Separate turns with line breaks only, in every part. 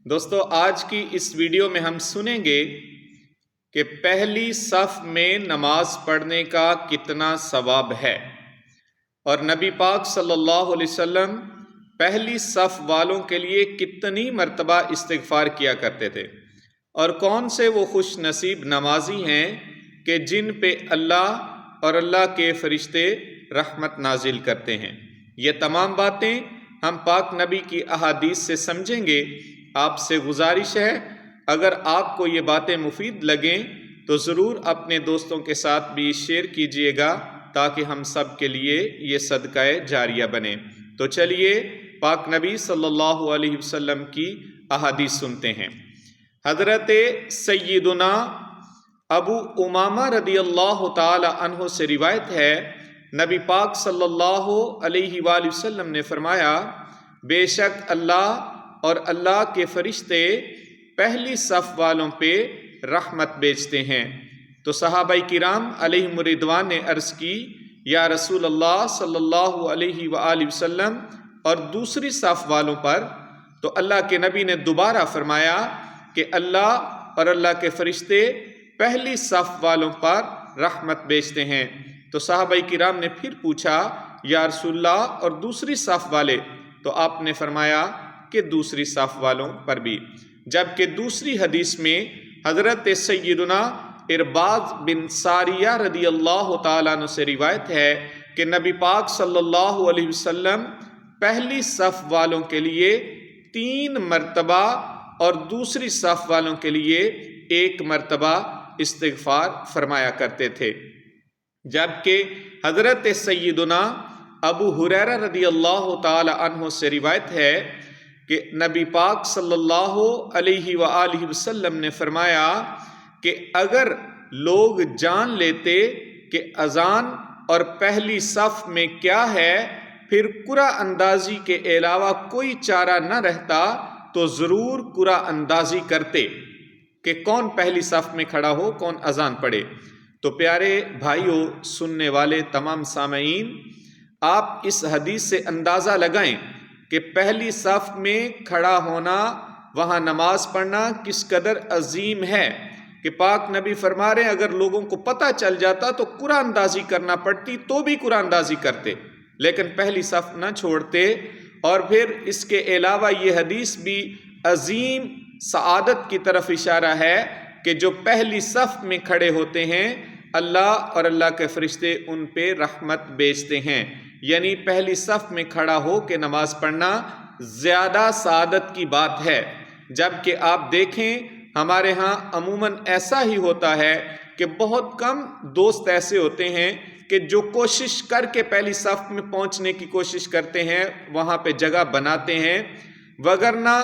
دوستو آج کی اس ویڈیو میں ہم سنیں گے کہ پہلی صف میں نماز پڑھنے کا کتنا ثواب ہے، اور نبی پاک صلی اللہ علیہ وسلم پہلی صف والوں کے لیے کتنی مرتبہ استغفار کیا کرتے تھے، اور کون سے وہ خوش نصیب نمازی ہیں کہ جن پہ اللہ اور اللہ کے فرشتے رحمت نازل کرتے ہیں۔ یہ تمام باتیں ہم پاک نبی کی احادیث سے سمجھیں گے۔ آپ سے گزارش ہے، اگر آپ کو یہ باتیں مفید لگیں تو ضرور اپنے دوستوں کے ساتھ بھی شیئر کیجئے گا تاکہ ہم سب کے لیے یہ صدقہ جاریہ بنے۔ تو چلیے پاک نبی صلی اللہ علیہ وسلم کی احادیث سنتے ہیں۔ حضرت سیدنا ابو امامہ رضی اللہ تعالی عنہ سے روایت ہے، نبی پاک صلی اللہ علیہ وآلہ وسلم نے فرمایا، بے شک اللہ اور اللہ کے فرشتے پہلی صف والوں پہ رحمت بھیجتے ہیں۔ تو صحابہ کرام علیہم رضوان نے عرض کی، یا رسول اللہ صلی اللہ علیہ وآلہ وسلم اور دوسری صف والوں پر؟ تو اللہ کے نبی نے دوبارہ فرمایا کہ اللہ اور اللہ کے فرشتے پہلی صف والوں پر رحمت بھیجتے ہیں۔ تو صحابہ کرام نے پھر پوچھا، یا رسول اللہ اور دوسری صف والے؟ تو آپ نے فرمایا کہ دوسری صف والوں پر بھی۔ جبکہ دوسری حدیث میں حضرت سیدنا ارباض بن ساریہ رضی اللہ تعالیٰ عنہ سے روایت ہے کہ نبی پاک صلی اللہ علیہ وسلم پہلی صف والوں کے لیے 3 مرتبہ اور دوسری صف والوں کے لیے 1 مرتبہ استغفار فرمایا کرتے تھے۔ جبکہ حضرت سیدنا ابو ہریرہ رضی اللہ تعالی عنہ سے روایت ہے کہ نبی پاک صلی اللہ علیہ وآلہ وسلم نے فرمایا کہ اگر لوگ جان لیتے کہ اذان اور پہلی صف میں کیا ہے، پھر قرعہ اندازی کے علاوہ کوئی چارہ نہ رہتا تو ضرور قرعہ اندازی کرتے کہ کون پہلی صف میں کھڑا ہو، کون اذان پڑھے۔ تو پیارے بھائیوں، سننے والے تمام سامعین، آپ اس حدیث سے اندازہ لگائیں کہ پہلی صف میں کھڑا ہونا، وہاں نماز پڑھنا کس قدر عظیم ہے، کہ پاک نبی فرما رہے ہیں اگر لوگوں کو پتہ چل جاتا تو قرعہ اندازی کرنا پڑتی تو بھی قرعہ اندازی کرتے، لیکن پہلی صف نہ چھوڑتے۔ اور پھر اس کے علاوہ یہ حدیث بھی عظیم سعادت کی طرف اشارہ ہے کہ جو پہلی صف میں کھڑے ہوتے ہیں اللہ اور اللہ کے فرشتے ان پہ رحمت بھیجتے ہیں۔ یعنی پہلی صف میں کھڑا ہو کے نماز پڑھنا زیادہ سعادت کی بات ہے۔ جبکہ آپ دیکھیں ہمارے ہاں عموماً ایسا ہی ہوتا ہے کہ بہت کم دوست ایسے ہوتے ہیں کہ جو کوشش کر کے پہلی صف میں پہنچنے کی کوشش کرتے ہیں، وہاں پہ جگہ بناتے ہیں، وگرنہ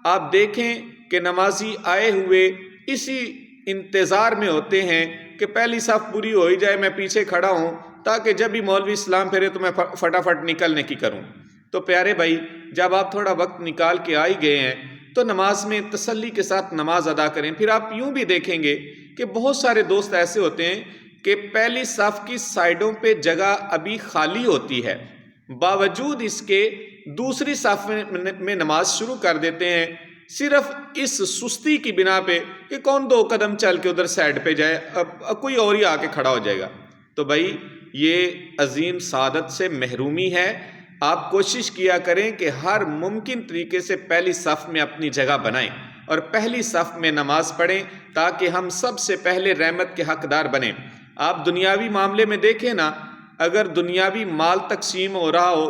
آپ دیکھیں کہ نمازی آئے ہوئے اسی انتظار میں ہوتے ہیں کہ پہلی صف پوری ہو ہی جائے، میں پیچھے کھڑا ہوں تاکہ جب بھی مولوی اسلام پھیرے تو میں فٹافٹ نکلنے کی کروں۔ تو پیارے بھائی، جب آپ تھوڑا وقت نکال کے آ ہی گئے ہیں تو نماز میں تسلی کے ساتھ نماز ادا کریں۔ پھر آپ یوں بھی دیکھیں گے کہ بہت سارے دوست ایسے ہوتے ہیں کہ پہلی صف کی سائیڈوں پہ جگہ ابھی خالی ہوتی ہے، باوجود اس کے دوسری صف میں نماز شروع کر دیتے ہیں، صرف اس سستی کی بنا پہ کہ کون 2 قدم چل کے ادھر سائیڈ پہ جائے، اب کوئی اور ہی آ کے کھڑا ہو جائے گا۔ تو بھائی یہ عظیم سعادت سے محرومی ہے۔ آپ کوشش کیا کریں کہ ہر ممکن طریقے سے پہلی صف میں اپنی جگہ بنائیں اور پہلی صف میں نماز پڑھیں تاکہ ہم سب سے پہلے رحمت کے حقدار بنیں۔ آپ دنیاوی معاملے میں دیکھیں نا، اگر دنیاوی مال تقسیم ہو رہا ہو،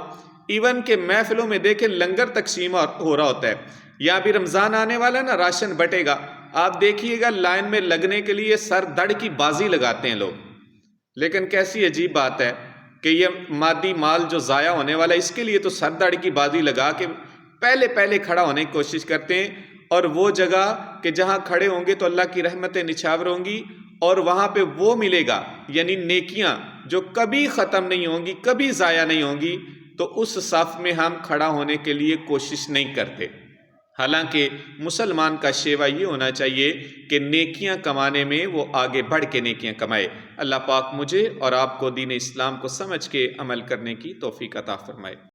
ایون کہ محفلوں میں دیکھیں لنگر تقسیم ہو رہا ہوتا ہے، یا بھی رمضان آنے والا نا، راشن بٹے گا، آپ دیکھیے گا لائن میں لگنے کے لیے سر دڑ کی بازی لگاتے ہیں لوگ۔ لیکن کیسی عجیب بات ہے کہ یہ مادی مال جو ضائع ہونے والا ہے، اس کے لیے تو سر دڑ کی بازی لگا کے پہلے کھڑا ہونے کی کوشش کرتے ہیں، اور وہ جگہ کہ جہاں کھڑے ہوں گے تو اللہ کی رحمتیں نچھاور ہوں گی، اور وہاں پہ وہ ملے گا، یعنی نیکیاں جو کبھی ختم نہیں ہوں گی، کبھی ضائع نہیں ہوں گی۔ تو اس صف میں ہم کھڑا ہونے کے لیے کوشش نہیں کرتے۔ حالانکہ مسلمان کا شیوا یہ ہونا چاہیے کہ نیکیاں کمانے میں وہ آگے بڑھ کے نیکیاں کمائے۔ اللہ پاک مجھے اور آپ کو دین اسلام کو سمجھ کے عمل کرنے کی توفیق عطا فرمائے۔